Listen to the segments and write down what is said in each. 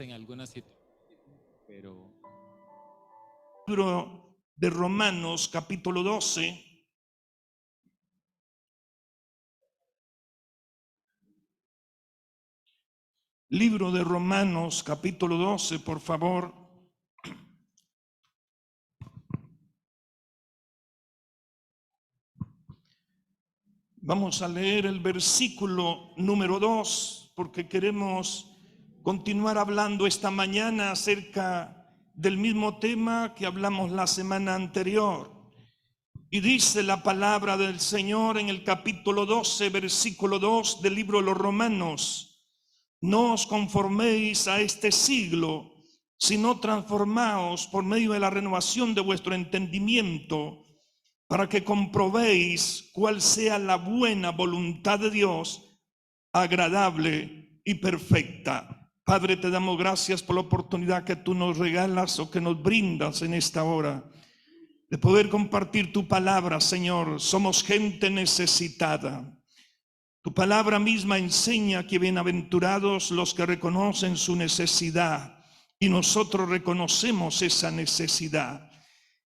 en alguna situación, pero... Libro de Romanos, capítulo 12. Libro de Romanos, capítulo 12, por favor. Vamos a leer el versículo número 2, porque queremos continuar hablando esta mañana acerca del mismo tema que hablamos la semana anterior. Y dice la palabra del Señor en el capítulo 12, versículo 2 del libro de los Romanos: no os conforméis a este siglo, sino transformaos por medio de la renovación de vuestro entendimiento, para que comprobéis cuál sea la buena voluntad de Dios, agradable y perfecta. Padre, te damos gracias por la oportunidad que tú nos regalas o que nos brindas en esta hora de poder compartir tu palabra, Señor. Somos gente necesitada. Tu palabra misma enseña que bienaventurados los que reconocen su necesidad, y nosotros reconocemos esa necesidad.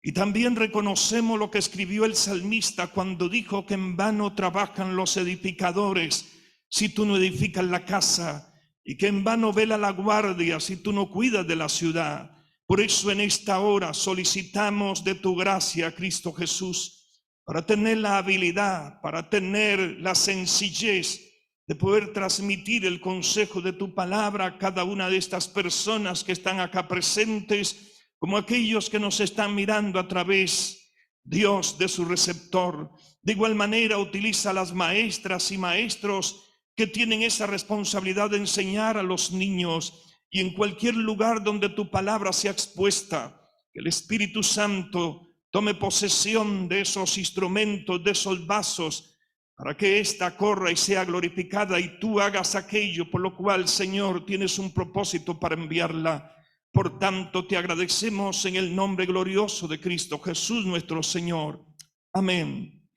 Y también reconocemos lo que escribió el salmista cuando dijo que en vano trabajan los edificadores si tú no edificas la casa, y que en vano vela la guardia si tú no cuidas de la ciudad. Por eso en esta hora solicitamos de tu gracia, Cristo Jesús, para tener la habilidad, para tener la sencillez de poder transmitir el consejo de tu palabra a cada una de estas personas que están acá presentes, como aquellos que nos están mirando a través, Dios, de su receptor. De igual manera, utiliza a las maestras y maestros que tienen esa responsabilidad de enseñar a los niños, y en cualquier lugar donde tu palabra sea expuesta, que el Espíritu Santo tome posesión de esos instrumentos, de esos vasos, para que ésta corra y sea glorificada, y tú hagas aquello por lo cual, Señor, tienes un propósito para enviarla. Por tanto, te agradecemos en el nombre glorioso de Cristo Jesús nuestro Señor. Amén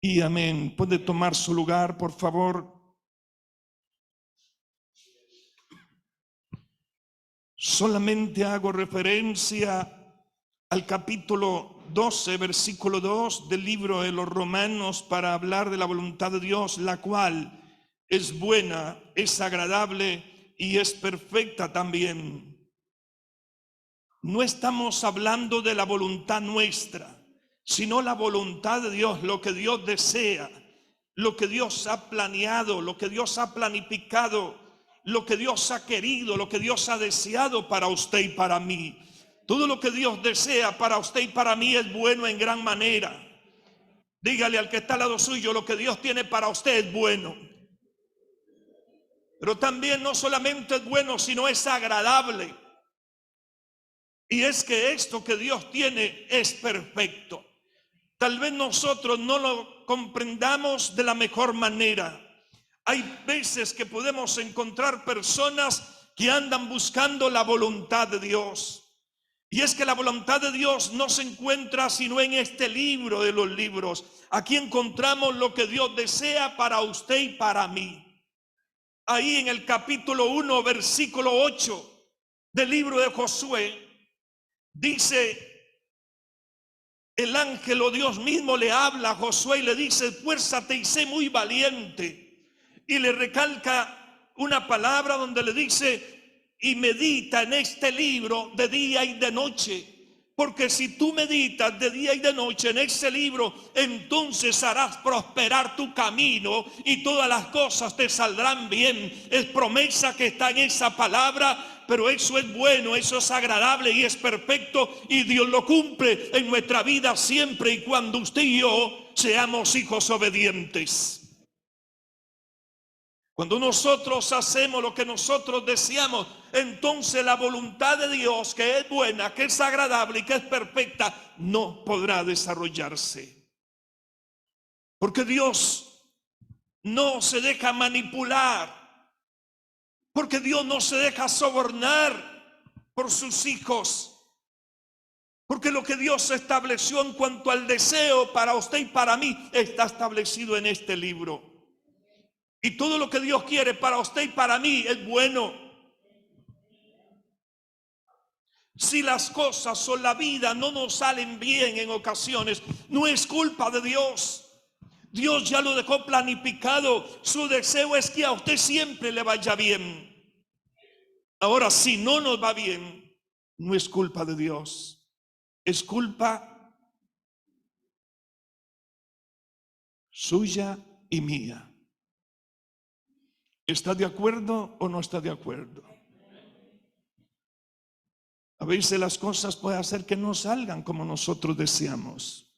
y amén. ¿Puede tomar su lugar, por favor? Solamente hago referencia al capítulo 12, versículo 2 del libro de los Romanos para hablar de la voluntad de Dios, la cual es buena, es agradable y es perfecta también. No estamos hablando de la voluntad nuestra, sino la voluntad de Dios, lo que Dios desea, lo que Dios ha planeado, lo que Dios ha planificado, lo que Dios ha querido, lo que Dios ha deseado para usted y para mí. Todo lo que Dios desea para usted y para mí es bueno en gran manera. Dígale al que está al lado suyo: lo que Dios tiene para usted es bueno. Pero también no solamente es bueno, sino es agradable. Y es que esto que Dios tiene es perfecto. Tal vez nosotros no lo comprendamos de la mejor manera. Hay veces que podemos encontrar personas que andan buscando la voluntad de Dios. Y es que la voluntad de Dios no se encuentra sino en este libro de los libros. Aquí encontramos lo que Dios desea para usted y para mí. Ahí en el capítulo 1, versículo 8 del libro de Josué, dice: el ángel o Dios mismo le habla a Josué y le dice: esfuérzate y sé muy valiente. Y le recalca una palabra donde le dice: y medita en este libro de día y de noche. Porque si tú meditas de día y de noche en ese libro, entonces harás prosperar tu camino y todas las cosas te saldrán bien. Es promesa que está en esa palabra, pero eso es bueno, eso es agradable y es perfecto, y Dios lo cumple en nuestra vida siempre y cuando usted y yo seamos hijos obedientes. Cuando nosotros hacemos lo que nosotros deseamos, entonces la voluntad de Dios, que es buena, que es agradable y que es perfecta, no podrá desarrollarse. Porque Dios no se deja manipular, porque Dios no se deja sobornar por sus hijos. Porque lo que Dios estableció en cuanto al deseo para usted y para mí está establecido en este libro. Y todo lo que Dios quiere para usted y para mí es bueno. Si las cosas o la vida no nos salen bien en ocasiones, no es culpa de Dios. Dios ya lo dejó planificado. Su deseo es que a usted siempre le vaya bien. Ahora, si no nos va bien, no es culpa de Dios. Es culpa suya y mía. ¿Está de acuerdo o no está de acuerdo? A veces las cosas pueden hacer que no salgan como nosotros deseamos.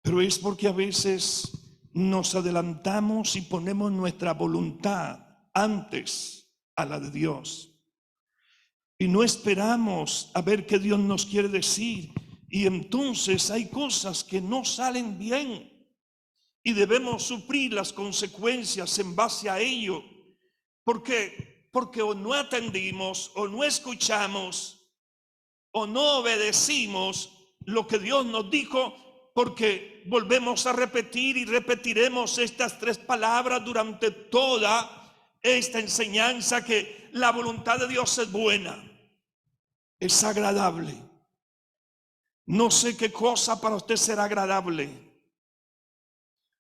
Pero es porque a veces nos adelantamos y ponemos nuestra voluntad antes a la de Dios. Y no esperamos a ver qué Dios nos quiere decir. Y entonces hay cosas que no salen bien. Y debemos sufrir las consecuencias en base a ello. Porque o no atendimos, o no escuchamos, o no obedecimos lo que Dios nos dijo. Porque volvemos a repetir y repetiremos estas tres palabras durante toda esta enseñanza, que la voluntad de Dios es buena, es agradable. No sé qué cosa para usted será agradable.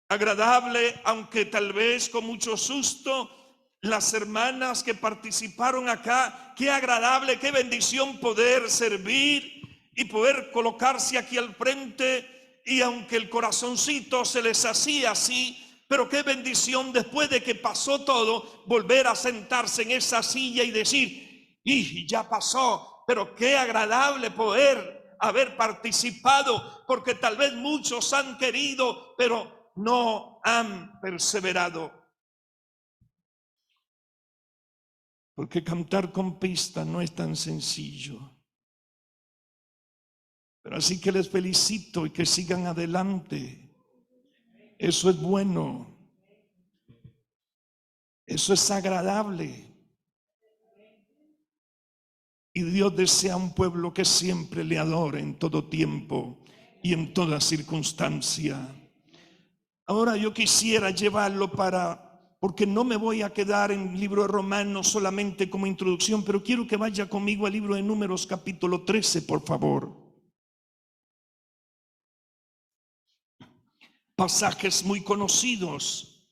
Agradable, aunque tal vez con mucho susto, las hermanas que participaron acá, qué agradable, qué bendición poder servir y poder colocarse aquí al frente. Y aunque el corazoncito se les hacía así, pero qué bendición después de que pasó todo, volver a sentarse en esa silla y decir, y ya pasó, pero qué agradable poder haber participado, porque tal vez muchos han querido, pero no han perseverado. Porque cantar con pista no es tan sencillo. Pero así que les felicito y que sigan adelante. Eso es bueno. Eso es agradable. Y Dios desea un pueblo que siempre le adore en todo tiempo y en toda circunstancia. Ahora yo quisiera llevarlo porque no me voy a quedar en el libro de Romanos solamente como introducción, pero quiero que vaya conmigo al libro de Números capítulo 13, por favor. Pasajes muy conocidos.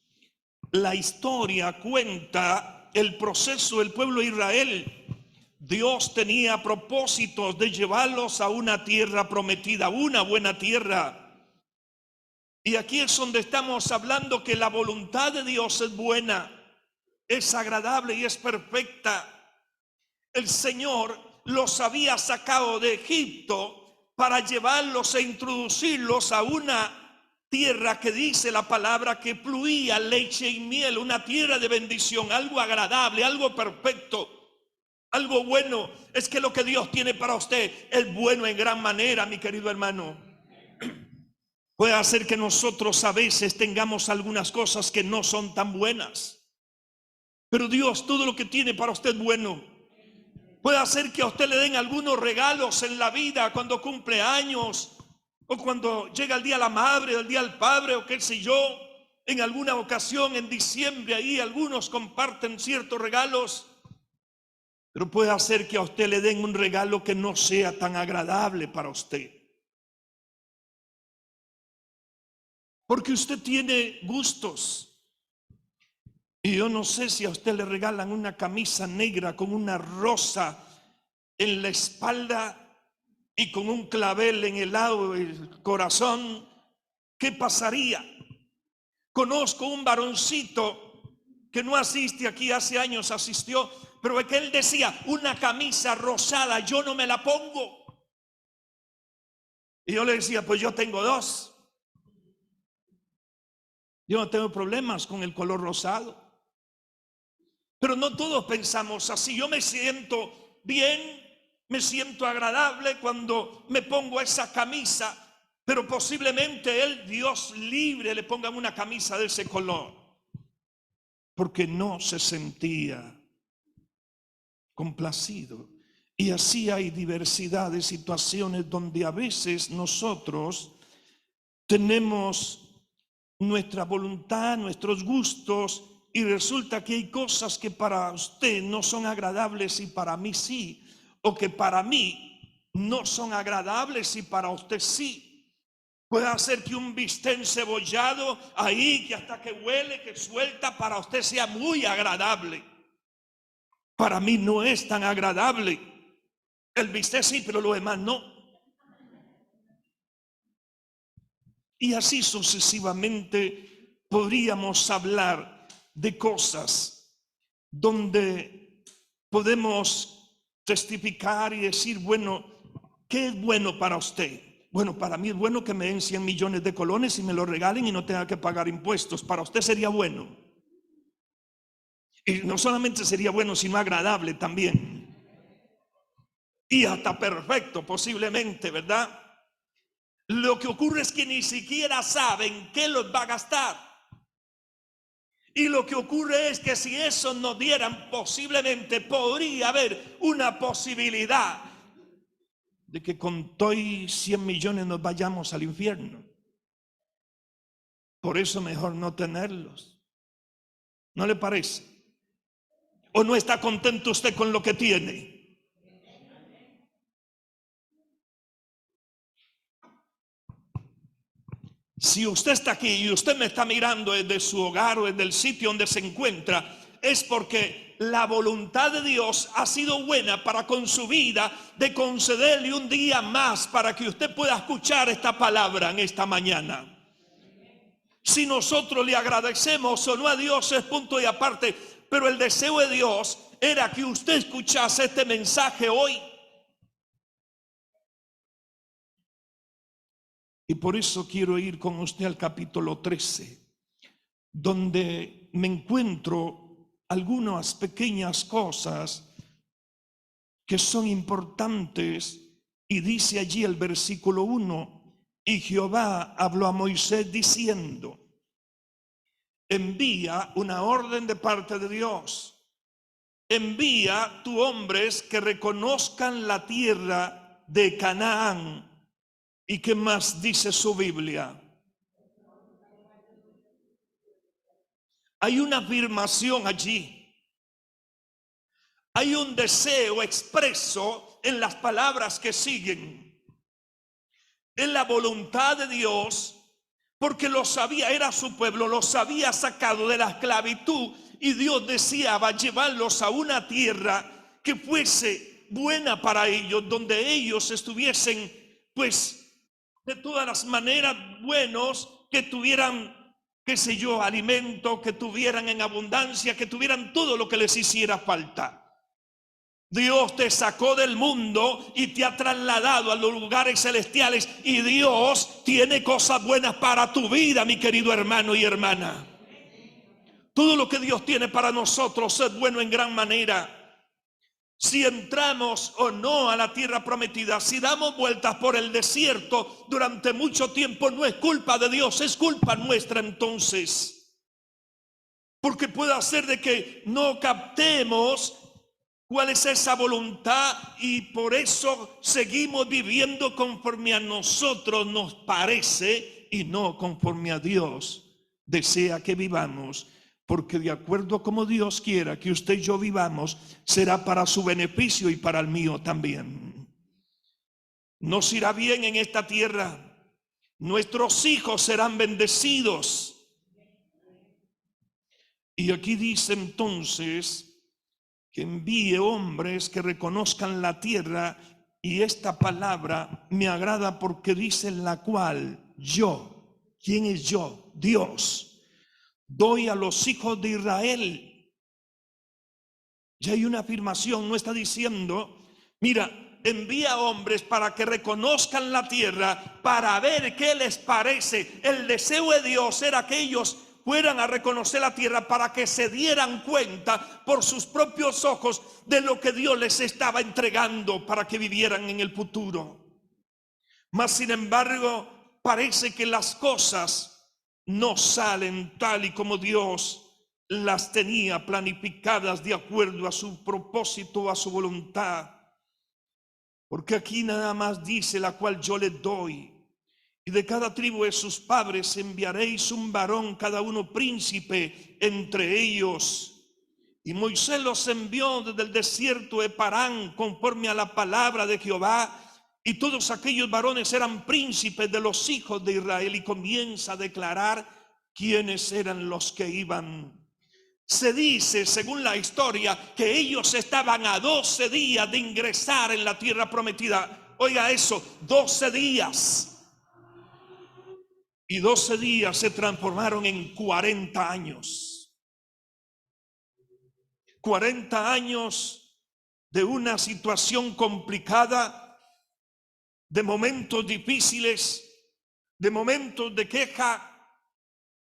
La historia cuenta el proceso del pueblo de Israel. Dios tenía propósitos de llevarlos a una tierra prometida, una buena tierra. Y aquí es donde estamos hablando que la voluntad de Dios es buena, es agradable y es perfecta. El Señor los había sacado de Egipto para llevarlos e introducirlos a una tierra que dice la palabra que fluía leche y miel, una tierra de bendición, algo agradable, algo perfecto, algo bueno. Es que lo que Dios tiene para usted es bueno en gran manera, mi querido hermano. Puede hacer que nosotros a veces tengamos algunas cosas que no son tan buenas, pero Dios, todo lo que tiene para usted es bueno. Puede hacer que a usted le den algunos regalos en la vida cuando cumple años, o cuando llega el día de la madre, el día del padre, o qué sé yo. En alguna ocasión en diciembre ahí algunos comparten ciertos regalos, pero puede hacer que a usted le den un regalo que no sea tan agradable para usted. Porque usted tiene gustos. Y yo no sé si a usted le regalan una camisa negra con una rosa en la espalda y con un clavel en el lado del corazón, ¿qué pasaría? Conozco un varoncito que no asiste aquí, hace años asistió, pero es que él decía, una camisa rosada yo no me la pongo. Y yo le decía, pues yo tengo dos. Yo no tengo problemas con el color rosado. Pero no todos pensamos así. Yo me siento bien, me siento agradable cuando me pongo esa camisa, pero posiblemente él, Dios libre, le pongan una camisa de ese color, porque no se sentía complacido. Y así hay diversidad de situaciones donde a veces nosotros tenemos nuestra voluntad, nuestros gustos, y resulta que hay cosas que para usted no son agradables y para mí sí. o que para mí no son agradables y para usted sí. Puede hacer que un bistec encebollado ahí, que hasta que huele, que suelta, para usted sea muy agradable. Para mí no es tan agradable. El bistec sí, pero lo demás no. Y así sucesivamente podríamos hablar de cosas donde podemos testificar y decir, bueno, ¿qué es bueno para usted? Bueno, para mí es bueno que me den 100 millones de colones y me lo regalen y no tenga que pagar impuestos. Para usted sería bueno. Y no solamente sería bueno, sino agradable también. Y hasta perfecto posiblemente, ¿verdad? Lo que ocurre es que ni siquiera saben qué los va a gastar. Y lo que ocurre es que si eso nos dieran, posiblemente podría haber una posibilidad de que con todos 100 millones nos vayamos al infierno. Por eso mejor no tenerlos. ¿No le parece? ¿O no está contento usted con lo que tiene? Si usted está aquí y usted me está mirando desde su hogar o desde el sitio donde se encuentra, es porque la voluntad de Dios ha sido buena para con su vida, de concederle un día más para que usted pueda escuchar esta palabra en esta mañana. Si nosotros le agradecemos o no a Dios es punto y aparte, pero el deseo de Dios era que usted escuchase este mensaje hoy. Y por eso quiero ir con usted al capítulo 13, donde me encuentro algunas pequeñas cosas que son importantes. Y dice allí el versículo 1, y Jehová habló a Moisés diciendo, envía una orden de parte de Dios, envía tu hombres que reconozcan la tierra de Canaán. ¿Y qué más dice su Biblia? Hay una afirmación allí. Hay un deseo expreso en las palabras que siguen. En la voluntad de Dios, porque los había, era su pueblo, los había sacado de la esclavitud y Dios deseaba llevarlos a una tierra que fuese buena para ellos, donde ellos estuviesen, pues, de todas las maneras buenos, que tuvieran, qué sé yo, alimento, que tuvieran en abundancia, que tuvieran todo lo que les hiciera falta. Dios te sacó del mundo y te ha trasladado a los lugares celestiales, y Dios tiene cosas buenas para tu vida, mi querido hermano y hermana. Todo lo que Dios tiene para nosotros es bueno en gran manera. Si entramos o no a la tierra prometida, si damos vueltas por el desierto durante mucho tiempo, no es culpa de Dios, es culpa nuestra entonces. Porque puede ser de que no captemos cuál es esa voluntad y por eso seguimos viviendo conforme a nosotros nos parece y no conforme a Dios desea que vivamos. Porque de acuerdo a como Dios quiera que usted y yo vivamos, será para su beneficio y para el mío también. Nos irá bien en esta tierra. Nuestros hijos serán bendecidos. Y aquí dice entonces que envíe hombres que reconozcan la tierra. Y esta palabra me agrada porque dice en la cual yo, ¿quién es yo? Dios. Doy a los hijos de Israel. Ya hay una afirmación, no está diciendo, mira, envía hombres para que reconozcan la tierra, para ver qué les parece. El deseo de Dios era que ellos fueran a reconocer la tierra para que se dieran cuenta por sus propios ojos de lo que Dios les estaba entregando para que vivieran en el futuro. Mas sin embargo, parece que las cosas no salen tal y como Dios las tenía planificadas de acuerdo a su propósito, a su voluntad. Porque aquí nada más dice la cual yo les doy. Y de cada tribu de sus padres enviaréis un varón, cada uno príncipe entre ellos. Y Moisés los envió desde el desierto de Parán conforme a la palabra de Jehová. Y todos aquellos varones eran príncipes de los hijos de Israel. Y comienza a declarar quiénes eran los que iban. Se dice, según la historia, que ellos estaban a 12 días de ingresar en la tierra prometida. Oiga eso, 12 días. Y 12 días se transformaron en 40 años. 40 años de una situación complicada, de momentos difíciles, de momentos de queja,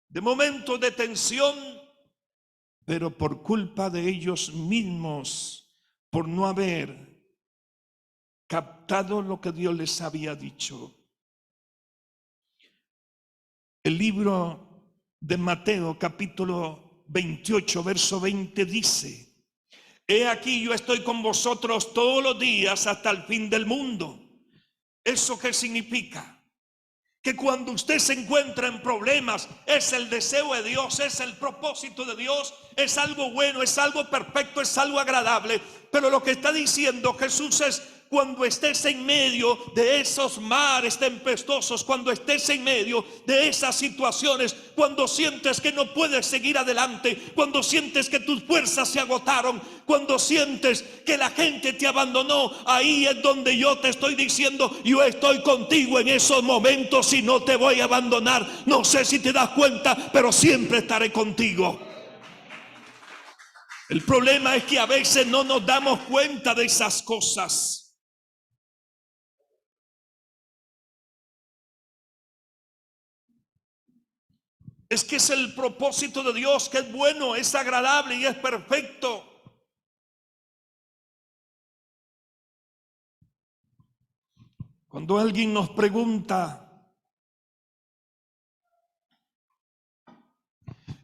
de momentos de tensión, pero por culpa de ellos mismos, por no haber captado lo que Dios les había dicho. El libro de Mateo, capítulo 28, verso 20 dice: he aquí yo estoy con vosotros todos los días hasta el fin del mundo. ¿Eso qué significa? Que cuando usted se encuentra en problemas, es el deseo de Dios, es el propósito de Dios, es algo bueno, es algo perfecto, es algo agradable. Pero lo que está diciendo Jesús es: cuando estés en medio de esos mares tempestuosos, cuando estés en medio de esas situaciones, cuando sientes que no puedes seguir adelante, cuando sientes que tus fuerzas se agotaron, cuando sientes que la gente te abandonó, ahí es donde yo te estoy diciendo: yo estoy contigo en esos momentos y no te voy a abandonar. No sé si te das cuenta, pero siempre estaré contigo. El problema es que a veces no nos damos cuenta de esas cosas. Es que es el propósito de Dios, que es bueno, es agradable y es perfecto. Cuando alguien nos pregunta: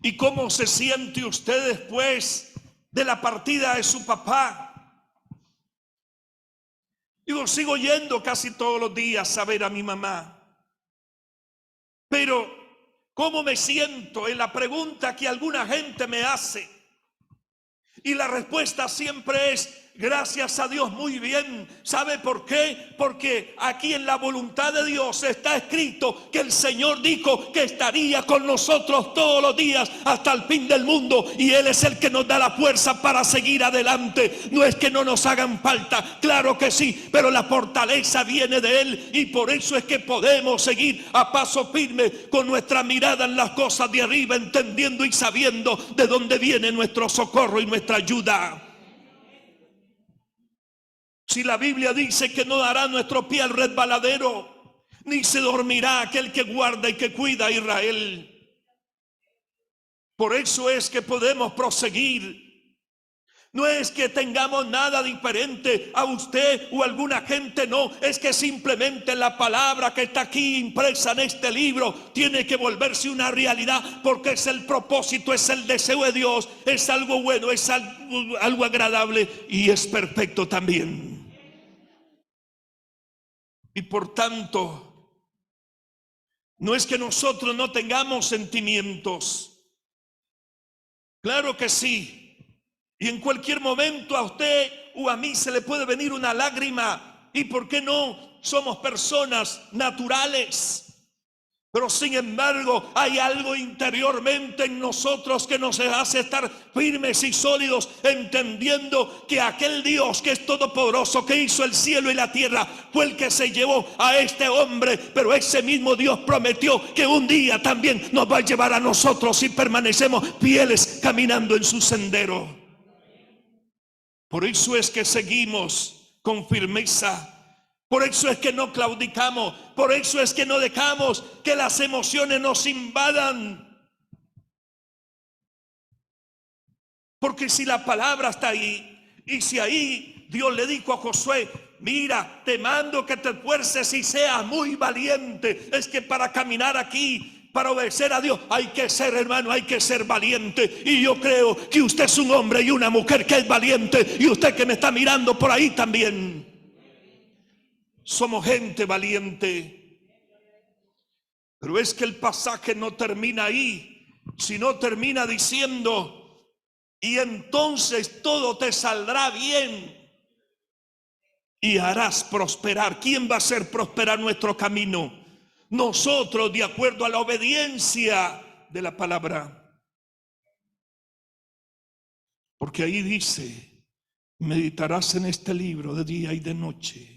¿y cómo se siente usted después de la partida de su papá? Digo, sigo yendo casi todos los días a ver a mi mamá. Pero ¿cómo me siento? Es la pregunta que alguna gente me hace. Y la respuesta siempre es: gracias a Dios, muy bien. ¿Sabe por qué? Porque aquí en la voluntad de Dios está escrito que el Señor dijo que estaría con nosotros todos los días hasta el fin del mundo. Y Él es el que nos da la fuerza para seguir adelante. No es que no nos hagan falta, claro que sí, pero la fortaleza viene de Él. Y por eso es que podemos seguir a paso firme con nuestra mirada en las cosas de arriba, entendiendo y sabiendo de dónde viene nuestro socorro y nuestra ayuda. Si la Biblia dice que no dará nuestro pie al resbaladero, ni se dormirá aquel que guarda y que cuida a Israel. Por eso es que podemos proseguir. No es que tengamos nada diferente a usted o a alguna gente, no. Es que simplemente la palabra que está aquí impresa en este libro tiene que volverse una realidad, porque es el propósito, es el deseo de Dios, es algo bueno, es algo agradable y es perfecto también. Y por tanto, no es que nosotros no tengamos sentimientos. Claro que sí. Y en cualquier momento a usted o a mí se le puede venir una lágrima. ¿Y por qué no? Somos personas naturales. Pero sin embargo hay algo interiormente en nosotros que nos hace estar firmes y sólidos, entendiendo que aquel Dios que es todopoderoso, que hizo el cielo y la tierra, fue el que se llevó a este hombre. Pero ese mismo Dios prometió que un día también nos va a llevar a nosotros si permanecemos fieles caminando en su sendero. Por eso es que seguimos con firmeza. Por eso es que no claudicamos. Por eso es que no dejamos que las emociones nos invadan. Porque si la palabra está ahí, y si ahí Dios le dijo a Josué: mira, te mando que te esfuerces y seas muy valiente. Es que para caminar aquí, para obedecer a Dios, hay que ser, hermano, hay que ser valiente. Y yo creo que usted es un hombre y una mujer que es valiente. Y usted que me está mirando por ahí también. Somos gente valiente. Pero es que el pasaje no termina ahí, sino termina diciendo: y entonces todo te saldrá bien y harás prosperar. ¿Quién va a hacer prosperar nuestro camino? Nosotros, de acuerdo a la obediencia de la palabra. Porque ahí dice: meditarás en este libro de día y de noche.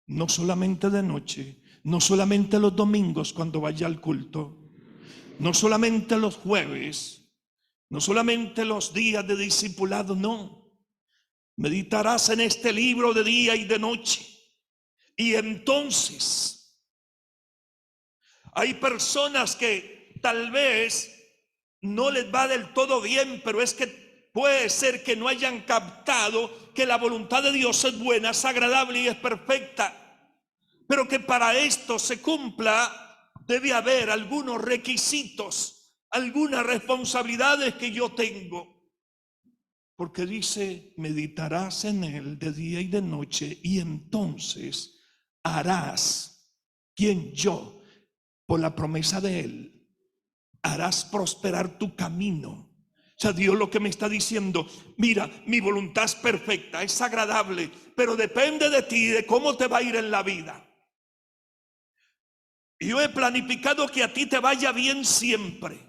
No solamente de noche, no solamente los domingos cuando vaya al culto, no solamente los jueves, no solamente los días de discipulado, no. Meditarás en este libro de día y de noche. Y entonces hay personas que tal vez no les va del todo bien, pero es que puede ser que no hayan captado que la voluntad de Dios es buena, es agradable y es perfecta. Pero que para esto se cumpla, debe haber algunos requisitos, algunas responsabilidades que yo tengo. Porque dice: meditarás en él de día y de noche, y entonces harás, ¿quién? Yo, por la promesa de él, harás prosperar tu camino. O sea, Dios lo que me está diciendo: mira, mi voluntad es perfecta, es agradable, pero depende de ti, de cómo te va a ir en la vida. Yo he planificado que a ti te vaya bien siempre,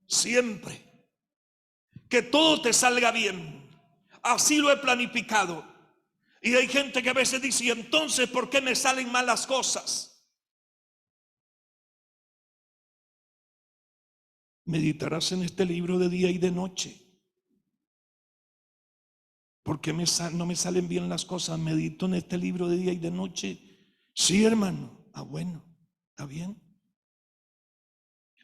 siempre, que todo te salga bien. Así lo he planificado. Y hay gente que a veces dice: entonces, ¿por qué me salen mal las cosas? Meditarás en este libro de día y de noche. ¿Por qué no me salen bien las cosas? Medito en este libro de día y de noche. Sí, hermano. Ah, bueno, está bien.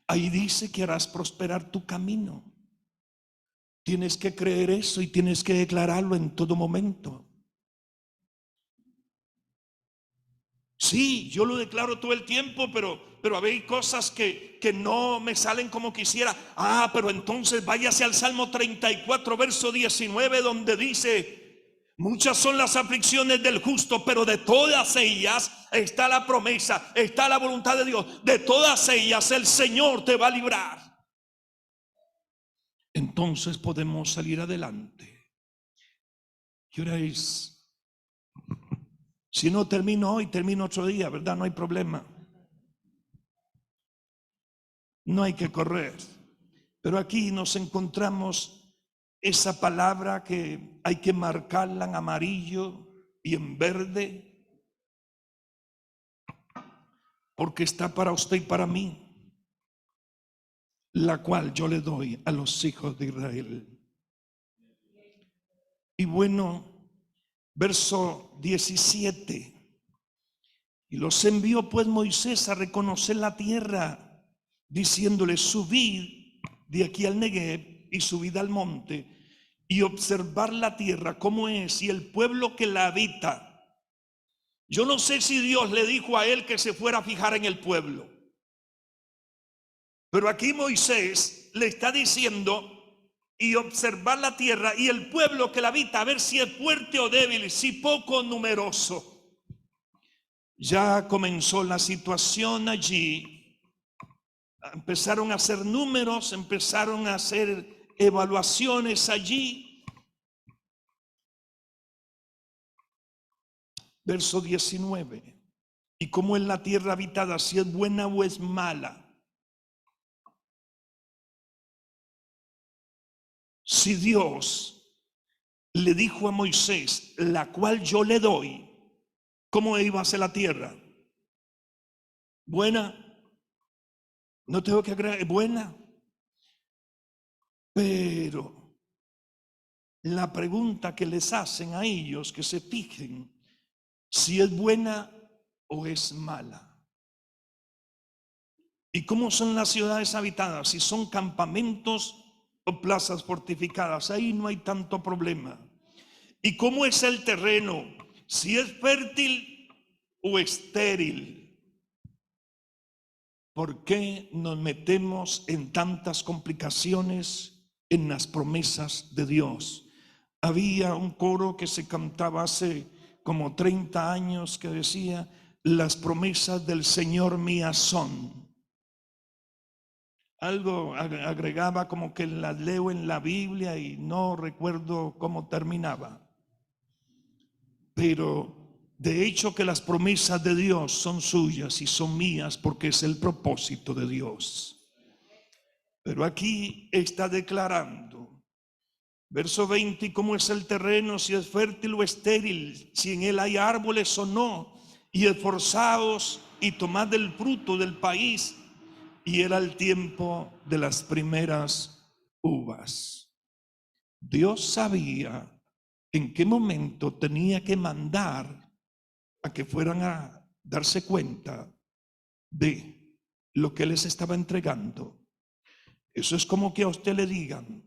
Ahí dice que harás prosperar tu camino. Tienes que creer eso y tienes que declararlo en todo momento. Sí, yo lo declaro todo el tiempo, pero hay cosas que no me salen como quisiera. Ah, pero entonces váyase al Salmo 34, verso 19, donde dice: muchas son las aflicciones del justo, pero de todas ellas está la promesa, está la voluntad de Dios. De todas ellas el Señor te va a librar. Entonces podemos salir adelante. ¿Qué hora es? Si no termino hoy, termino otro día, ¿verdad? No hay problema. No hay que correr. Pero aquí nos encontramos esa palabra que hay que marcarla en amarillo y en verde, porque está para usted y para mí, la cual yo le doy a los hijos de Israel. Y bueno, verso 17. Y los envió pues Moisés a reconocer la tierra, diciéndole: subid de aquí al Negev y subid al monte y observar la tierra cómo es y el pueblo que la habita. Yo no sé si Dios le dijo a él que se fuera a fijar en el pueblo, pero aquí Moisés le está diciendo: y observar la tierra y el pueblo que la habita, a ver si es fuerte o débil, si poco o numeroso. Ya comenzó la situación allí. Empezaron a hacer números, empezaron a hacer evaluaciones allí. Verso 19. Y cómo es la tierra habitada, si es buena o es mala. Si Dios le dijo a Moisés: la cual yo le doy, ¿cómo iba a ser la tierra? Buena. No tengo que agregar, buena. Pero la pregunta que les hacen a ellos, que se fijen si es buena o es mala. ¿Y cómo son las ciudades habitadas? Si son campamentos o plazas fortificadas, ahí no hay tanto problema. ¿Y cómo es el terreno? Si es fértil o estéril. ¿Por qué nos metemos en tantas complicaciones en las promesas de Dios? Había un coro que se cantaba hace como 30 años que decía: las promesas del Señor mías son. algo agregaba como que las leo en la Biblia y no recuerdo cómo terminaba. Pero de hecho que las promesas de Dios son suyas y son mías porque es el propósito de Dios. Pero aquí está declarando, verso 20, ¿cómo es el terreno? Si es fértil o estéril, si en él hay árboles o no, y esforzaos y tomad el fruto del país. Y era el tiempo de las primeras uvas. Dios sabía en qué momento tenía que mandar a que fueran a darse cuenta de lo que les estaba entregando. Eso es como que a usted le digan,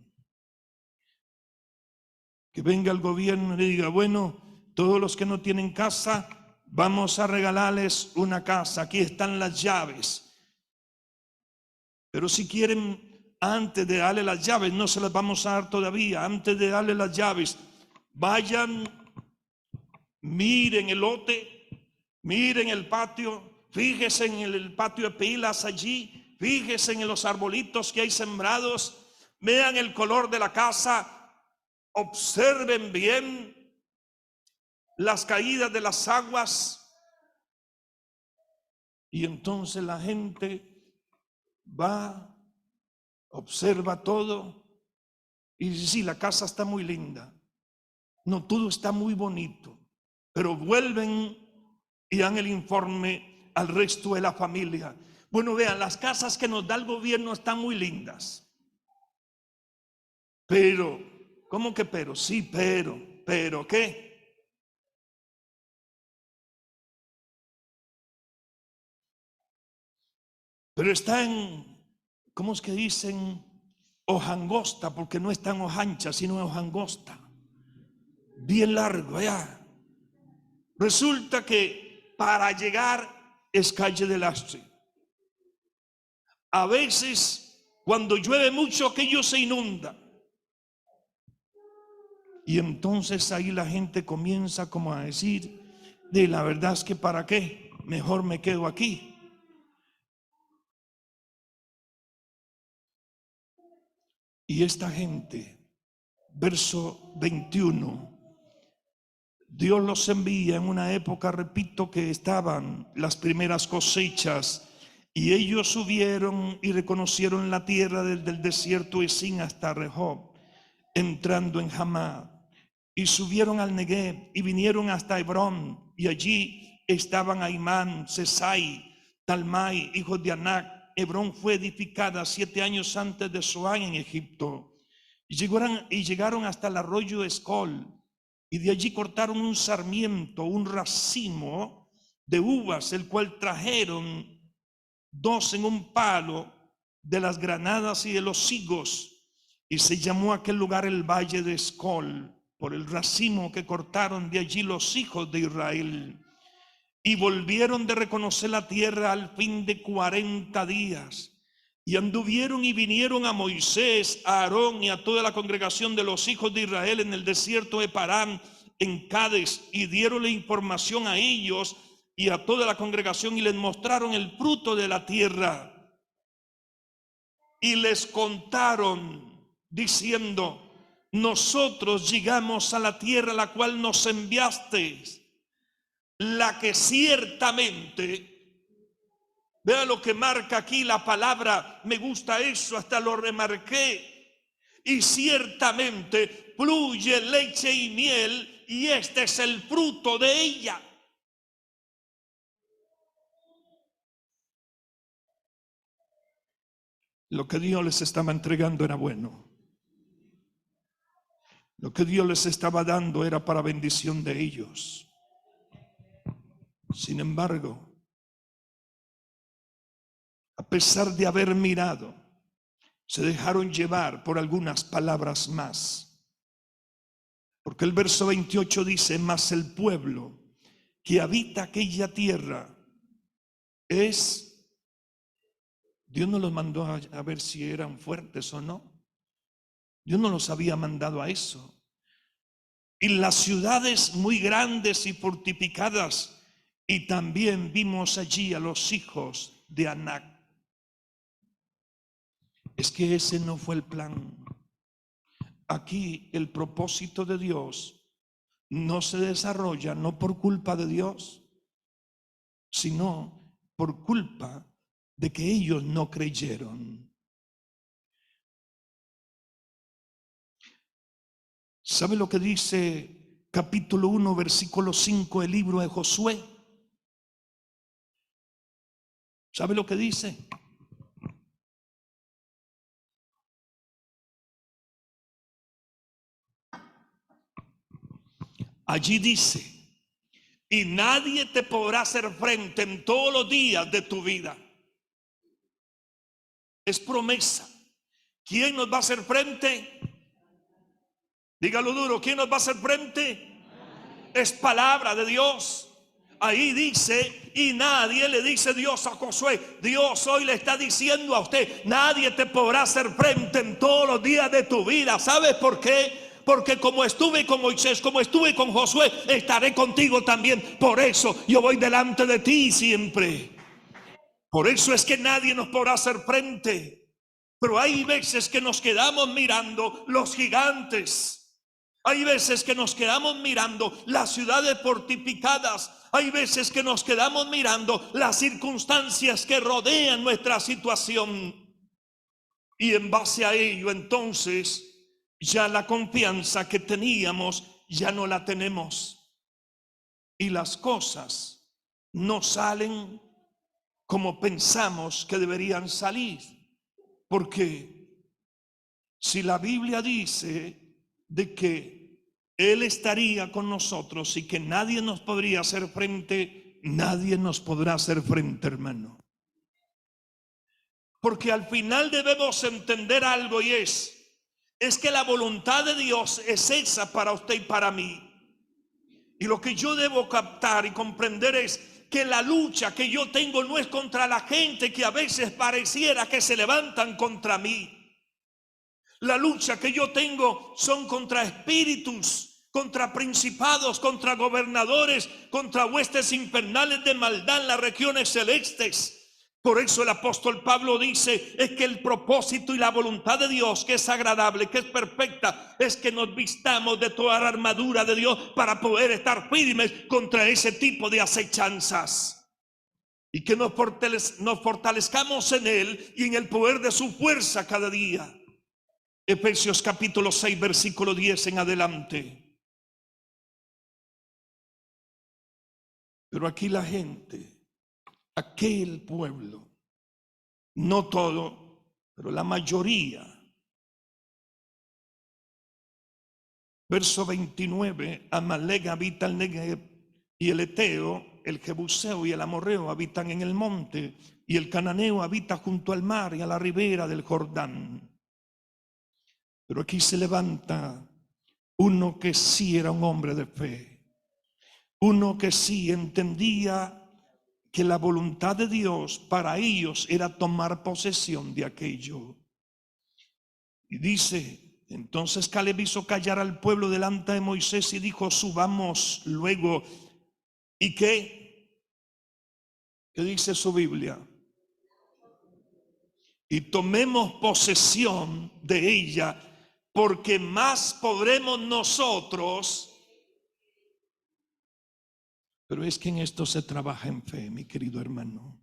que venga el gobierno y le diga, bueno, todos los que no tienen casa, vamos a regalarles una casa, aquí están las llaves. Pero si quieren, antes de darle las llaves, no se las vamos a dar todavía, antes de darle las llaves, vayan, miren el lote, miren el patio, fíjense en el patio de pilas allí, fíjense en los arbolitos que hay sembrados, vean el color de la casa, observen bien las caídas de las aguas. Y entonces la gente va, observa todo y dice, sí, la casa está muy linda. No, todo está muy bonito. Pero vuelven y dan el informe al resto de la familia. Bueno, vean, las casas que nos da el gobierno están muy lindas. Pero, ¿cómo que pero? Sí, pero ¿qué? Pero está en, ¿cómo es que dicen? Hojangosta, porque no es tan hojancha, sino hojangosta. Bien largo allá. Resulta que para llegar es calle de lastre. A veces, cuando llueve mucho, aquello se inunda. Y entonces ahí la gente comienza como a decir, de la verdad es que para qué, mejor me quedo aquí. Y esta gente, verso 21, Dios los envía en una época, repito, que estaban las primeras cosechas, y ellos subieron y reconocieron la tierra desde el desierto de Sin hasta Rehob, entrando en Hamá, y subieron al Negev y vinieron hasta Hebrón, y allí estaban Aimán, Sesai, Talmai, hijos de Anac. Hebrón fue edificada 7 años antes de Zoán en Egipto, y llegaron hasta el arroyo Escol, y de allí cortaron un sarmiento, un racimo de uvas, el cual trajeron 2 en un palo de las granadas y de los higos, y se llamó aquel lugar el Valle de Escol, por el racimo que cortaron de allí los hijos de Israel. Y volvieron de reconocer la tierra al fin de 40 días. Y anduvieron y vinieron a Moisés, a Aarón y a toda la congregación de los hijos de Israel en el desierto de Parán, en Cades, y dieronle información a ellos y a toda la congregación, y les mostraron el fruto de la tierra. Y les contaron, diciendo, nosotros llegamos a la tierra a la cual nos enviasteis, la que ciertamente, vea lo que marca aquí la palabra, me gusta eso, hasta lo remarqué, y ciertamente fluye leche y miel, y este es el fruto de ella. Lo que Dios les estaba entregando era bueno. Lo que Dios les estaba dando era para bendición de ellos. Sin embargo, a pesar de haber mirado, se dejaron llevar por algunas palabras más. Porque el verso 28 dice, mas el pueblo que habita aquella tierra es, Dios no los mandó a ver si eran fuertes o no. Dios no los había mandado a eso. Y las ciudades muy grandes y fortificadas, y también vimos allí a los hijos de Anac. Es que ese no fue el plan. Aquí el propósito de Dios no se desarrolla no por culpa de Dios, sino por culpa de que ellos no creyeron. ¿Sabe lo que dice capítulo 1, versículo 5 el libro de Josué? ¿Sabe lo que dice? Allí dice: y nadie te podrá hacer frente en todos los días de tu vida. Es promesa. ¿Quién nos va a hacer frente? Dígalo duro, ¿quién nos va a hacer frente? Es palabra de Dios. Ahí dice, y nadie le dice Dios a Josué. Dios hoy le está diciendo a usted: nadie te podrá hacer frente en todos los días de tu vida. ¿Sabes por qué? Porque como estuve con Moisés, como estuve con Josué, estaré contigo también. Por eso yo voy delante de ti siempre. Por eso es que nadie nos podrá hacer frente. Pero hay veces que nos quedamos mirando los gigantes. Hay veces que nos quedamos mirando las ciudades fortificadas. Hay veces que nos quedamos mirando las circunstancias que rodean nuestra situación. Y en base a ello, entonces, ya la confianza que teníamos ya no la tenemos. Y las cosas no salen como pensamos que deberían salir. Porque si la Biblia dice de que Él estaría con nosotros y que nadie nos podría hacer frente, nadie nos podrá hacer frente, hermano. Porque al final debemos entender algo, y es que la voluntad de Dios es esa para usted y para mí. Y lo que yo debo captar y comprender es que la lucha que yo tengo no es contra la gente que a veces pareciera que se levantan contra mí. La lucha que yo tengo son contra espíritus, contra principados, contra gobernadores, contra huestes infernales de maldad en las regiones celestes. Por eso el apóstol Pablo dice, es que el propósito y la voluntad de Dios, que es agradable, que es perfecta, es que nos vistamos de toda la armadura de Dios para poder estar firmes contra ese tipo de acechanzas. Y que nos fortalezcamos en Él y en el poder de su fuerza cada día. Efesios capítulo 6, versículo 10 en adelante. Pero aquí la gente, aquel pueblo, no todo, pero la mayoría. Verso 29, Amalek habita el Negev, y el Eteo, el Jebuseo y el Amorreo habitan en el monte, y el Cananeo habita junto al mar y a la ribera del Jordán. Pero aquí se levanta uno que sí era un hombre de fe, uno que sí entendía que la voluntad de Dios para ellos era tomar posesión de aquello. Y dice, entonces Caleb hizo callar al pueblo delante de Moisés y dijo: subamos luego. ¿Y qué? ¿Qué dice su Biblia? Y tomemos posesión de ella, porque más podremos nosotros. Pero es que en esto se trabaja en fe, mi querido hermano.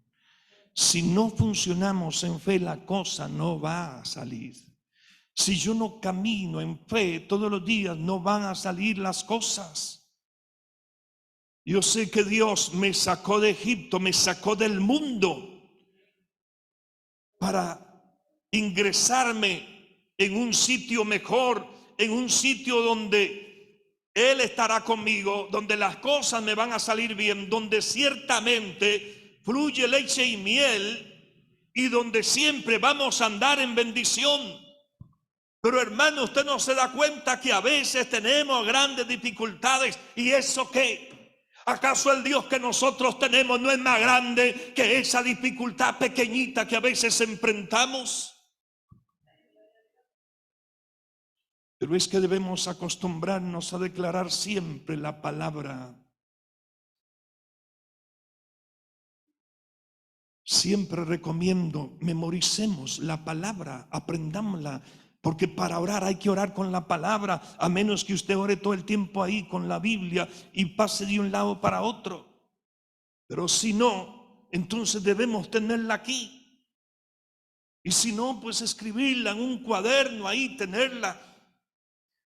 Si no funcionamos en fe, la cosa no va a salir. Si yo no camino en fe todos los días, no van a salir las cosas. Yo sé que Dios me sacó de Egipto, me sacó del mundo para ingresarme en un sitio mejor, en un sitio donde Él estará conmigo, donde las cosas me van a salir bien, donde ciertamente fluye leche y miel y donde siempre vamos a andar en bendición. Pero hermano, usted no se da cuenta que a veces tenemos grandes dificultades. ¿Y eso qué? ¿Acaso el Dios que nosotros tenemos no es más grande que esa dificultad pequeñita que a veces enfrentamos? Pero es que debemos acostumbrarnos a declarar siempre la palabra. Siempre recomiendo, memoricemos la palabra, aprendámosla, porque para orar hay que orar con la palabra, a menos que usted ore todo el tiempo ahí con la Biblia y pase de un lado para otro. Pero si no, entonces debemos tenerla aquí. Y si no, pues escribirla en un cuaderno ahí, tenerla.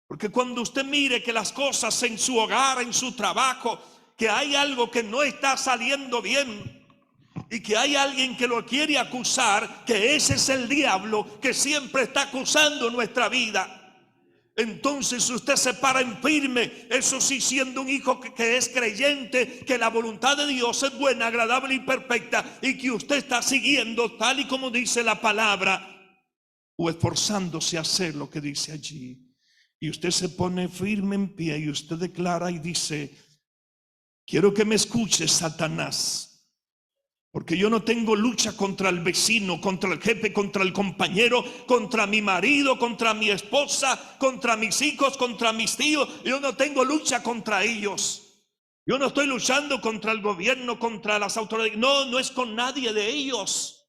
Porque cuando usted mire que las cosas en su hogar, en su trabajo, que hay algo que no está saliendo bien, y que hay alguien que lo quiere acusar, que ese es el diablo que siempre está acusando nuestra vida, entonces usted se para en firme, eso sí, siendo un hijo que es creyente, que la voluntad de Dios es buena, agradable y perfecta, y que usted está siguiendo tal y como dice la palabra, o esforzándose a hacer lo que dice allí. Y usted se pone firme en pie y usted declara y dice: quiero que me escuches, Satanás, porque yo no tengo lucha contra el vecino, contra el jefe, contra el compañero, contra mi marido, contra mi esposa, contra mis hijos, contra mis tíos. Yo no tengo lucha contra ellos. Yo no estoy luchando contra el gobierno, contra las autoridades. No, no es con nadie de ellos.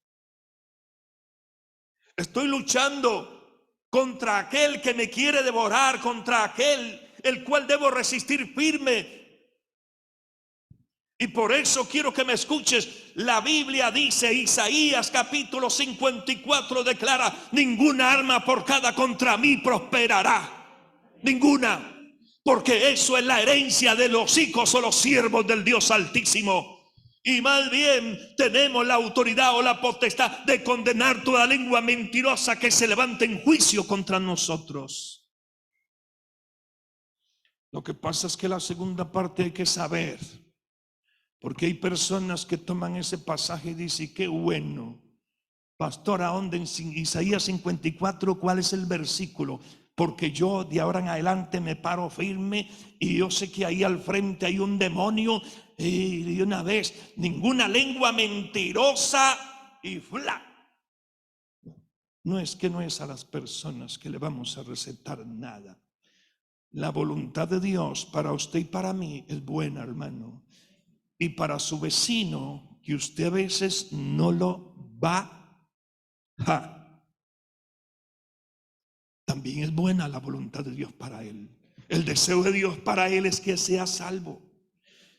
Estoy luchando contra aquel que me quiere devorar, contra aquel el cual debo resistir firme. Y por eso quiero que me escuches. La Biblia dice, Isaías capítulo 54 declara: ninguna arma forjada contra mí prosperará. Ninguna. Porque eso es la herencia de los hijos o los siervos del Dios Altísimo. Y más bien tenemos la autoridad o la potestad de condenar toda lengua mentirosa que se levante en juicio contra nosotros. Lo que pasa es que la segunda parte hay que saber. Porque hay personas que toman ese pasaje y dicen: qué bueno, pastor, ¿a dónde? En Isaías 54, ¿cuál es el versículo? Porque yo de ahora en adelante me paro firme y yo sé que ahí al frente hay un demonio. Y de una vez, ninguna lengua mentirosa y fla. No es que no es a las personas que le vamos a recetar nada. La voluntad de Dios para usted y para mí es buena, hermano. Y para su vecino, que usted a veces no lo va a, también es buena la voluntad de Dios para él. El deseo de Dios para él es que sea salvo.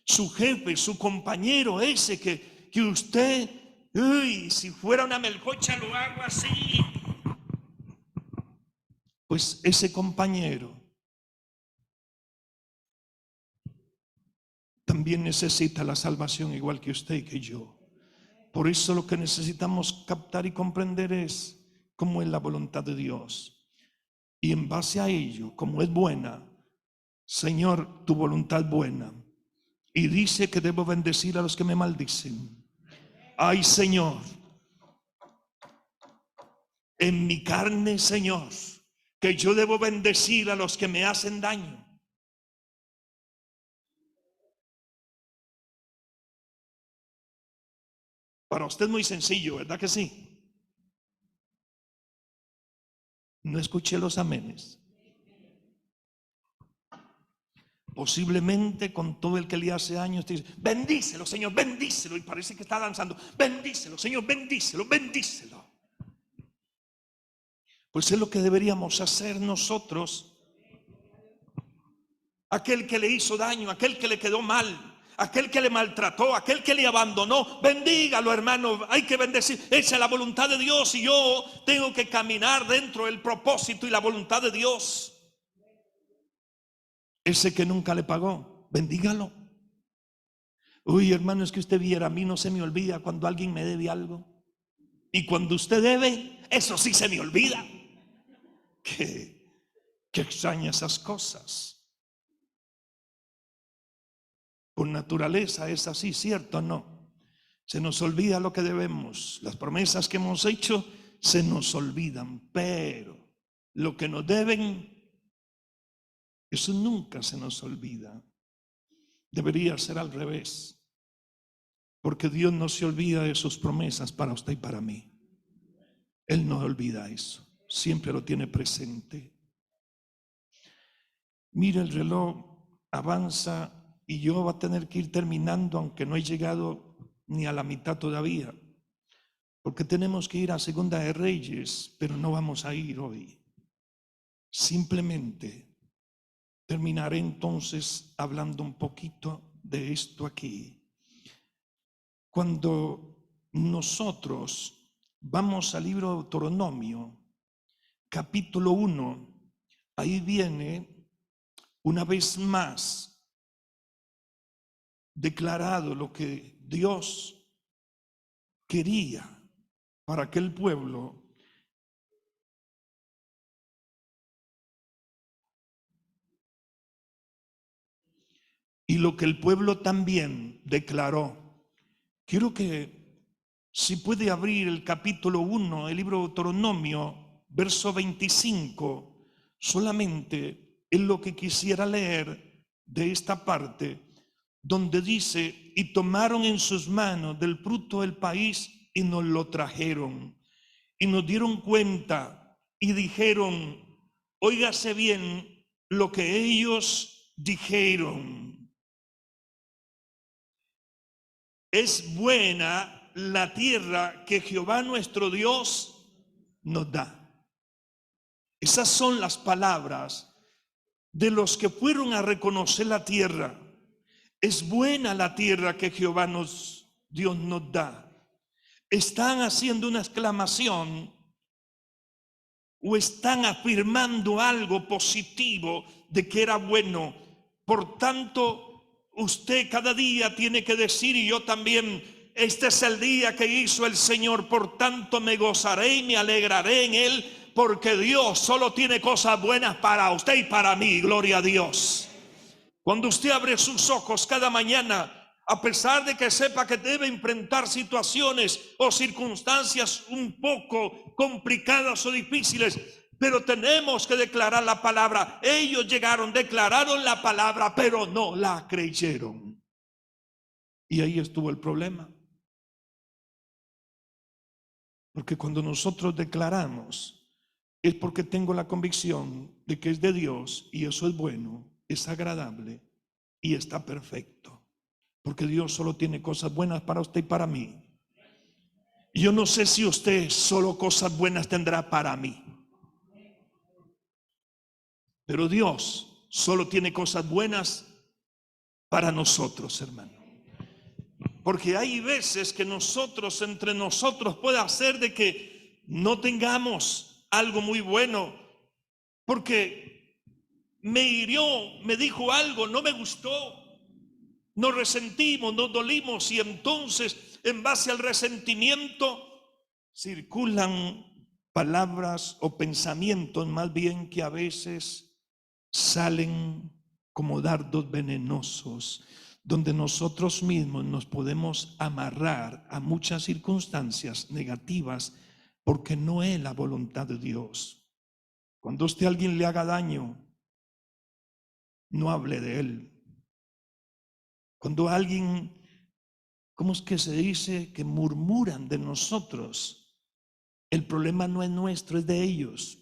Su jefe, su compañero ese que usted, uy, si fuera una melcocha lo hago así. Pues ese compañero también necesita la salvación igual que usted y que yo. Por eso lo que necesitamos captar y comprender es cómo es la voluntad de Dios. Y en base a ello, como es buena, Señor, tu voluntad buena. Y dice que debo bendecir a los que me maldicen. Ay, Señor, en mi carne, Señor, que yo debo bendecir a los que me hacen daño. Para usted es muy sencillo, ¿verdad que sí? No escuché los amenes. Posiblemente con todo el que le hace años te dice: bendícelo, Señor, bendícelo. Y parece que está danzando: bendícelo, Señor, bendícelo, bendícelo. Pues es lo que deberíamos hacer nosotros. Aquel que le hizo daño, aquel que le quedó mal, aquel que le maltrató, aquel que le abandonó, bendígalo, hermano. Hay que bendecir. Esa es la voluntad de Dios y yo tengo que caminar dentro del propósito y la voluntad de Dios. Ese que nunca le pagó, bendígalo. Uy, hermano, es que usted viera, a mí no se me olvida cuando alguien me debe algo. Y cuando usted debe, eso sí se me olvida. Qué extraña esas cosas. Por naturaleza es así, ¿cierto? No. Se nos olvida lo que debemos. Las promesas que hemos hecho se nos olvidan. Pero lo que nos deben, eso nunca se nos olvida. Debería ser al revés. Porque Dios no se olvida de sus promesas para usted y para mí. Él no olvida eso. Siempre lo tiene presente. Mira, el reloj avanza y yo voy a tener que ir terminando, aunque no he llegado ni a la mitad todavía. porque tenemos que ir a Segunda de Reyes, pero no vamos a ir hoy. Simplemente terminaré entonces hablando un poquito de esto aquí. Cuando nosotros vamos al libro de Deuteronomio, capítulo 1, ahí viene una vez más declarado lo que Dios quería para aquel pueblo. Y lo que el pueblo también declaró. Quiero que, si puede abrir el capítulo 1, el libro de Deuteronomio, verso 25, solamente es lo que quisiera leer de esta parte, donde dice, y tomaron en sus manos del fruto del país y nos lo trajeron. Y nos dieron cuenta y dijeron, óigase bien lo que ellos dijeron. Es buena la tierra que Jehová nuestro Dios nos da. Esas son las palabras de los que fueron a reconocer la tierra. Es buena la tierra que Jehová Dios nos da. Están haciendo una exclamación o están afirmando algo positivo de que era bueno. Por tanto, usted cada día tiene que decir, y yo también, este es el día que hizo el Señor, por tanto me gozaré y me alegraré en él, porque Dios solo tiene cosas buenas para usted y para mí. Gloria a Dios. Cuando usted abre sus ojos cada mañana, a pesar de que sepa que debe enfrentar situaciones o circunstancias un poco complicadas o difíciles, pero tenemos que declarar la palabra. Ellos llegaron, declararon la palabra, pero no la creyeron. Y ahí estuvo el problema. Porque cuando nosotros declaramos, es porque tengo la convicción de que es de Dios y eso es bueno, es agradable y está perfecto. Porque Dios solo tiene cosas buenas para usted y para mí. Yo no sé si usted solo cosas buenas tendrá para mí, pero Dios solo tiene cosas buenas para nosotros, hermano. Porque hay veces que nosotros, entre nosotros, puede hacer de que no tengamos algo muy bueno, porque me hirió, me dijo algo, no me gustó, nos resentimos, nos dolimos, y entonces en base al resentimiento circulan palabras o pensamientos más bien que a veces salen como dardos venenosos, donde nosotros mismos nos podemos amarrar a muchas circunstancias negativas porque no es la voluntad de Dios. Cuando usted a alguien le haga daño, no hable de él. Cuando alguien, ¿cómo es que se dice? Que murmuran de nosotros. El problema no es nuestro, es de ellos.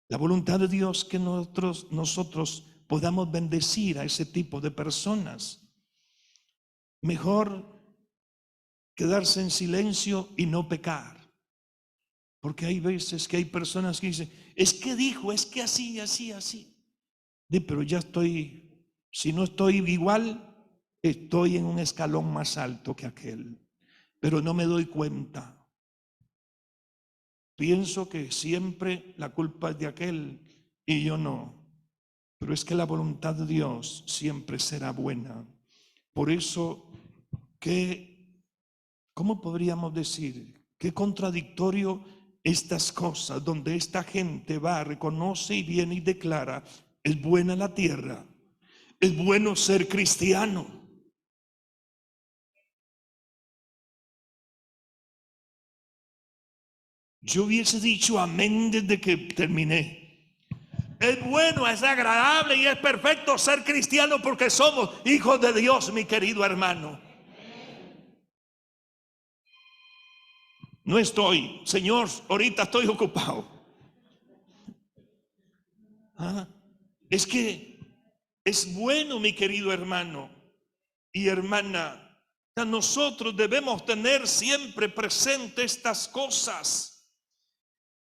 La voluntad de Dios que nosotros podamos bendecir a ese tipo de personas. Mejor quedarse en silencio y no pecar. Porque hay veces que hay personas que dicen, es que dijo, es que así, así, así. Pero ya estoy, si no estoy igual, estoy en un escalón más alto que aquel. Pero no me doy cuenta. Pienso que siempre la culpa es de aquel y yo no. Pero es que la voluntad de Dios siempre será buena. Por eso, ¿cómo podríamos decir? Qué contradictorio estas cosas, donde esta gente va, reconoce y viene y declara, es buena la tierra, es bueno ser cristiano. Yo hubiese dicho amén desde que terminé. Es bueno, es agradable y es perfecto ser cristiano porque somos hijos de Dios, mi querido hermano. No estoy, Señor, ahorita estoy ocupado. Es que es bueno, mi querido hermano y hermana. sea, nosotros debemos tener siempre presente estas cosas.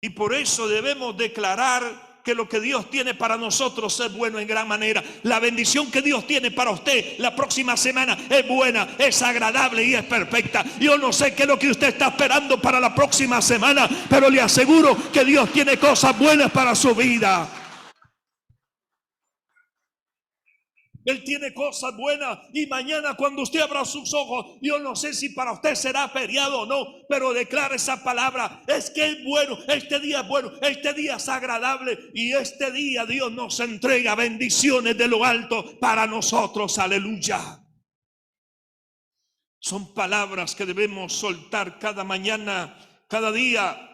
Y por eso debemos declarar que lo que Dios tiene para nosotros es bueno en gran manera. La bendición que Dios tiene para usted la próxima semana es buena, es agradable y es perfecta. Yo no sé qué es lo que usted está esperando para la próxima semana, pero le aseguro que Dios tiene cosas buenas para su vida. Él tiene cosas buenas, y mañana cuando usted abra sus ojos, yo no sé si para usted será feriado o no, pero declara esa palabra: es que es bueno, este día es bueno, este día es agradable, y este día Dios nos entrega bendiciones de lo alto para nosotros. Aleluya. Son palabras que debemos soltar cada mañana, cada día.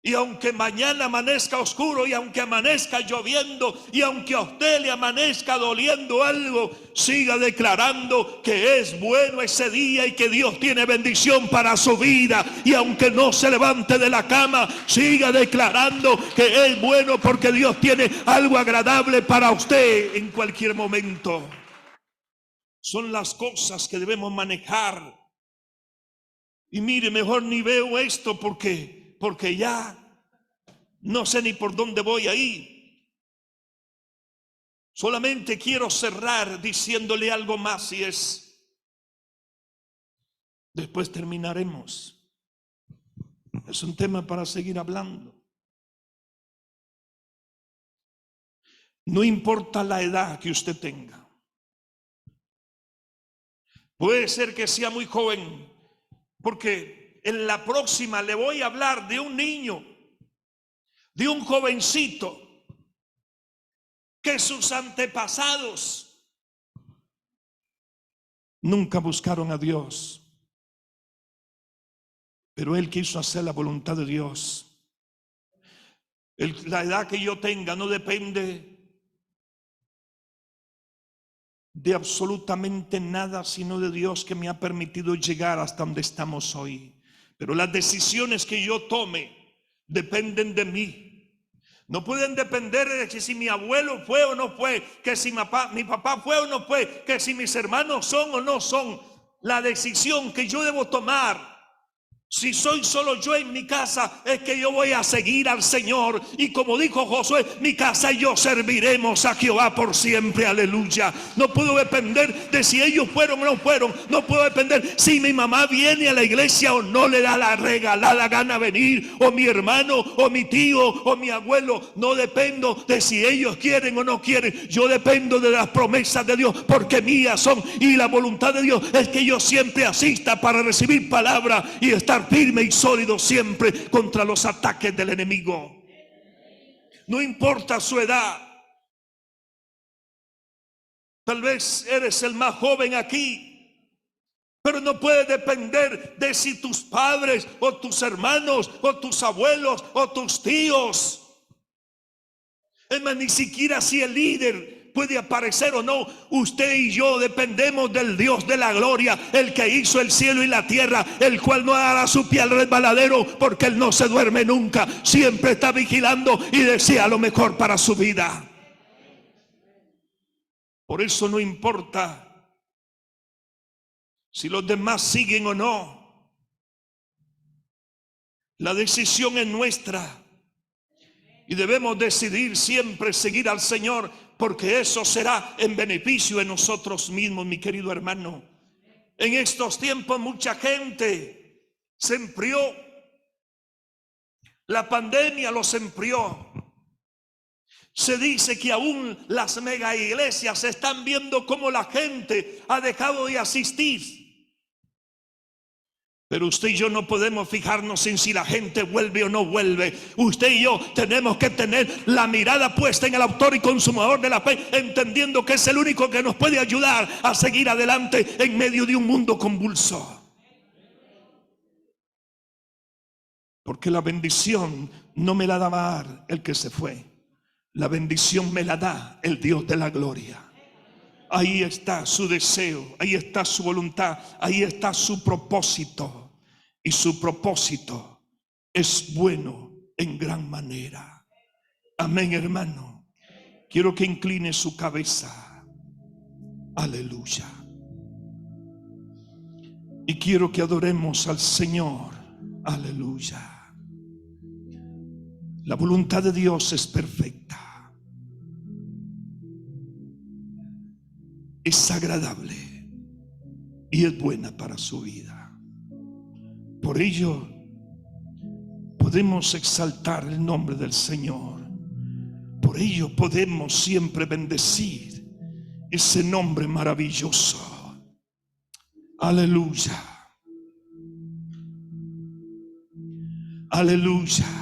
Y aunque mañana amanezca oscuro, y aunque amanezca lloviendo, y aunque a usted le amanezca doliendo algo, siga declarando que es bueno ese día y que Dios tiene bendición para su vida. Y aunque no se levante de la cama, siga declarando que es bueno, porque Dios tiene algo agradable para usted en cualquier momento. Son las cosas que debemos manejar. Y mire, mejor ni veo esto porque ya no sé ni por dónde voy ahí. Solamente quiero cerrar diciéndole algo más, y es: después terminaremos. Es un tema para seguir hablando. No importa la edad que usted tenga. Puede ser que sea muy joven, porque en la próxima le voy a hablar de un niño, de un jovencito, que sus antepasados nunca buscaron a Dios, pero él quiso hacer la voluntad de Dios. La edad que yo tenga no depende de absolutamente nada, sino de Dios, que me ha permitido llegar hasta donde estamos hoy. Pero las decisiones que yo tome dependen de mí. No pueden depender de que si mi abuelo fue o no fue, que si mi papá fue o no fue, que si mis hermanos son o no son. La decisión que yo debo tomar, si soy solo yo en mi casa, es que yo voy a seguir al Señor. Y como dijo Josué: mi casa y yo serviremos a Jehová por siempre. Aleluya. No puedo depender de si ellos fueron o no fueron. No puedo depender si mi mamá viene a la iglesia o no le da la regalada gana venir, o mi hermano, o mi tío, o mi abuelo. No dependo de si ellos quieren o no quieren. Yo dependo de las promesas de Dios, porque mías son. Y la voluntad de Dios es que yo siempre asista para recibir palabra y estar firme y sólido siempre contra los ataques del enemigo. No importa su edad. Tal vez eres el más joven aquí, pero no puede depender de si tus padres o tus hermanos o tus abuelos o tus tíos, es más, ni siquiera si el líder puede aparecer o no. Usted y yo dependemos del Dios de la gloria, el que hizo el cielo y la tierra, el cual no hará su pie al resbaladero, porque él no se duerme nunca, siempre está vigilando y desea lo mejor para su vida. Por eso no importa si los demás siguen o no. La decisión es nuestra, y debemos decidir siempre seguir al Señor, porque eso será en beneficio de nosotros mismos, mi querido hermano. En estos tiempos mucha gente se enfrió. La pandemia los enfrió. Se dice que aún las mega iglesias están viendo cómo la gente ha dejado de asistir. Pero usted y yo no podemos fijarnos en si la gente vuelve o no vuelve. Usted y yo tenemos que tener la mirada puesta en el autor y consumador de la fe, entendiendo que es el único que nos puede ayudar a seguir adelante en medio de un mundo convulso. Porque la bendición no me la da dar el que se fue. La bendición me la da el Dios de la gloria. Ahí está su deseo, ahí está su voluntad, ahí está su propósito. Y su propósito es bueno en gran manera. Amén, hermano. Quiero que incline su cabeza. Aleluya. Y quiero que adoremos al Señor. Aleluya. La voluntad de Dios es perfecta, es agradable y es buena para su vida. Por ello podemos exaltar el nombre del Señor. Por ello podemos siempre bendecir ese nombre maravilloso. Aleluya. Aleluya.